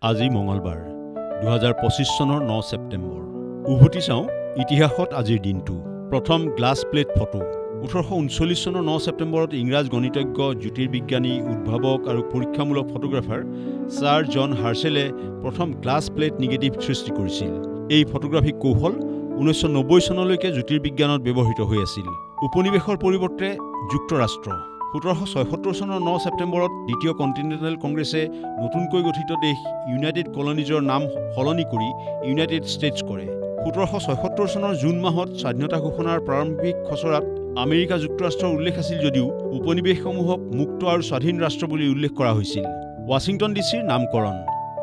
আজি মঙলবাৰ 2025 চনৰ 9 ছেপ্টেম্বৰ উভতি চাওঁ ইতিহাসত আজিৰ দিনটো প্ৰথম গ্লাছ প্লেট ফটো 1839 চনৰ 9 ছেপ্টেম্বৰত ইংৰাজ গণিতজ্ঞ জ্যোতিৰ্বিজ্ঞানী উদ্ভাৱক আৰু পৰীক্ষামূলক ফটোগ্ৰাফাৰ ছাৰ জন হাৰ্শেলে প্ৰথম গ্লাছ প্লেট নিগেটিভ সৃষ্টি কৰিছিল এই ফটোগ্ৰাফিক কৌশল 1990 চনলৈকে জ্যোতিৰ্বিজ্ঞানত ব্যৱহৃত হৈ আছিল উপনিবেশৰ পৰিৱৰ্তে যুক্তৰাষ্ট্ৰ 1776 চনৰ 9 ছেপ্টেম্বৰত দ্বিতীয় কণ্টিনেণ্টেল কংগ্ৰেছে নতুনকৈ গঠিত দেশ ইউনাইটেড কলনিজৰ নাম সলনি কৰি ইউনাইটেড ষ্টেটছ কৰে 1776 চনৰ জুন মাহত স্বাধীনতা ঘোষণাৰ প্ৰাৰম্ভিক খচৰাত আমেৰিকা যুক্তৰাষ্ট্ৰৰ উল্লেখ আছিল যদিও উপনিবেশসমূহক মুক্ত আৰু স্বাধীন ৰাষ্ট্ৰ বুলি উল্লেখ কৰা হৈছিল ৱাশ্বিংটন ডিচিৰ নামকৰণ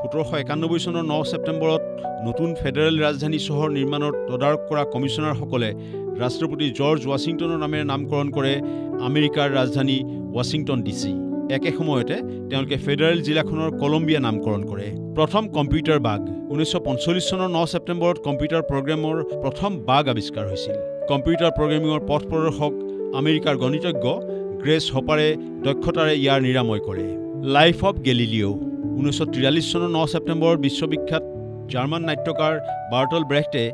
1791 চনৰ 9 ছেপ্টেম্বৰত নতুন ফেডাৰেল ৰাজধানী চহৰ নিৰ্মাণৰ তদাৰক কৰা কমিছনাৰসকলে ৰাষ্ট্ৰপতি জৰ্জ ৱাশ্বিংটনৰ নামেৰে নামকৰণ কৰে আমেৰিকাৰ ৰাজধানী ৱাশ্বিংটন ডিচি একে সময়তে তেওঁলোকে ফেডাৰেল জিলাখনৰ কলম্বিয়া নামকৰণ কৰে প্ৰথম কম্পিউটাৰ বাগ 1945 চনৰ 9 ছেপ্টেম্বৰত কম্পিউটাৰ প্ৰগ্ৰেমৰ প্ৰথম বাগ আৱিষ্কাৰ হৈছিল কম্পিউটাৰ প্ৰগ্ৰেমিঙৰ পথ প্ৰদৰ্শক আমেৰিকাৰ গণিতজ্ঞ গ্ৰেছ হপাৰে দক্ষতাৰে ইয়াৰ নিৰাময় কৰে লাইফ অফ গেলিলিঅ 1943 চনৰ 9 ছেপ্টেম্বৰত বিশ্ববিখ্যাত জাৰ্মান নাট্যকাৰ বাৰ্টল ব্ৰেখটে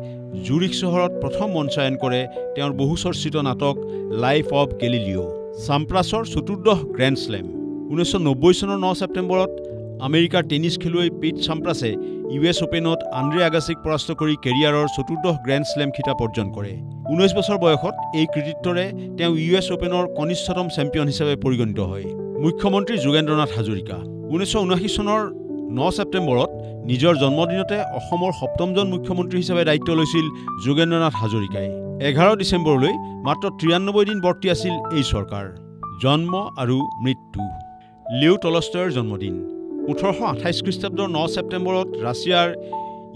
জুৰিখ চহৰত প্ৰথম মঞ্চায়ন কৰে তেওঁৰ বহুচৰ্চিত নাটক লাইফ অফ গেলিলিঅ সাম্প্ৰাছৰ চতুৰ্দশ গ্ৰেণ্ড শ্লেম 1990 চনৰ 9 ছেপ্টেম্বৰত আমেৰিকাৰ টেনিছ খেলুৱৈ পিট সাম্প্ৰাছে US অপেনত আন্দ্ৰে আগাছিক পৰাস্ত কৰি কেৰিয়াৰৰ চতুৰ্দশ গ্ৰেণ্ড শ্লেম খিতাপ অৰ্জন কৰে 19 বছৰ বয়সত এই কৃতিত্বৰে তেওঁ US অপেনৰ কনিষ্ঠতম চেম্পিয়ন হিচাপে পৰিগণিত হয় মুখ্যমন্ত্ৰী যোগেন্দ্ৰনাথ হাজৰিকা 1979 চনৰ 9 ছেপ্টেম্বৰত নিজৰ জন্মদিনতে অসমৰ সপ্তমজন মুখ্যমন্ত্ৰী হিচাপে দায়িত্ব লৈছিল যোগেন্দ্ৰনাথ হাজৰিকাই 11 ডিচেম্বৰলৈ মাত্ৰ 93 দিন বৰ্তি আছিল এই চৰকাৰ জন্ম আৰু মৃত্যু লিও টলষ্টয়ৰ জন্মদিন 1828 খ্ৰীষ্টাব্দৰ 9 ছেপ্টেম্বৰত ৰাছিয়াৰ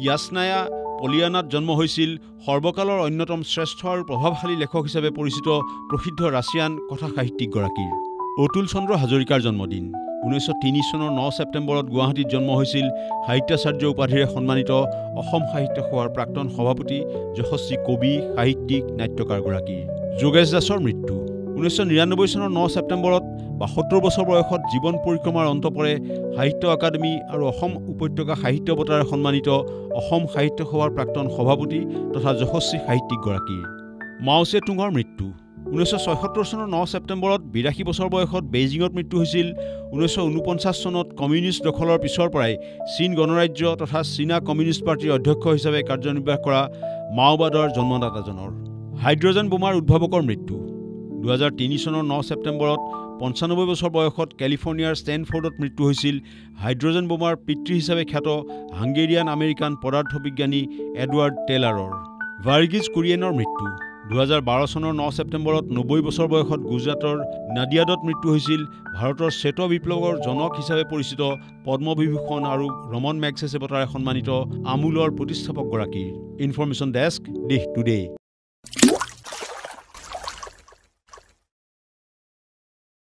ইয়াছনায়া পলিয়ানাত জন্ম হৈছিল সৰ্বকালৰ অন্যতম শ্ৰেষ্ঠ আৰু প্ৰভাৱশালী লেখক হিচাপে পৰিচিত প্ৰসিদ্ধ ৰাছিয়ান কথা সাহিত্যিকগৰাকীৰ অতুল চন্দ্ৰ হাজৰিকাৰ জন্মদিন 1903 চনৰ 9 ছেপ্টেম্বৰত গুৱাহাটীত জন্ম হৈছিল সাহিত্যাচাৰ্য উপাধিৰে সন্মানিত অসম সাহিত্য সভাৰ প্ৰাক্তন সভাপতি যশস্বী কবি সাহিত্যিক নাট্যকাৰগৰাকী যোগেশ দাসৰ মৃত্যু 1999 চনৰ 9 ছেপ্টেম্বৰত 72 বছৰ বয়সত জীৱন পৰিক্ৰমাৰ অন্ত পৰে সাহিত্য একাডেমী আৰু অসম উপত্যকা সাহিত্য বঁটাৰে সন্মানিত অসম সাহিত্য সভাৰ প্ৰাক্তন সভাপতি তথা যশস্বী সাহিত্যিকগৰাকী মাও ছে তুঙৰ মৃত্যু 1976 চনৰ 9 ছেপ্টেম্বৰত 82 বছৰ বয়সত বেইজিঙত মৃত্যু হৈছিল 1949 চনত কমিউনিষ্ট দখলৰ পিছৰ পৰাই চীন গণৰাজ্য তথা চীনা কমিউনিষ্ট পাৰ্টিৰ অধ্যক্ষ হিচাপে কাৰ্যনিৰ্বাহ কৰা মাওবাদৰ জন্মদাতাজনৰ হাইড্ৰজেন বোমাৰ উদ্ভাৱকৰ মৃত্যু 2003 চনৰ 9 ছেপ্টেম্বৰত 95 বছৰ বয়সত কেলিফৰ্ণিয়াৰ ষ্টেনফৰ্ডত মৃত্যু হৈছিল হাইড্ৰজেন বোমাৰ পিতৃ হিচাপে খ্যাত হাংগেৰিয়ান আমেৰিকান পদাৰ্থবিজ্ঞানী এডৱাৰ্ড টেইলাৰৰ ভাৰ্গিজ কুৰিয়েনৰ মৃত্যু 2012 চনৰ 9 ছেপ্টেম্বৰত 90 বছৰ বয়সত গুজৰাটৰ নাদিয়াদত মৃত্যু হৈছিল ভাৰতৰ শ্বেত বিপ্লৱৰ জনক হিচাপে পৰিচিত পদ্মবিভূষণ আৰু ৰমন মেগছেছে বঁটাৰে সন্মানিত আমুলৰ প্ৰতিষ্ঠাপকগৰাকীৰ ইনফৰমেশ্যন ডেস্ক দেশ টুডে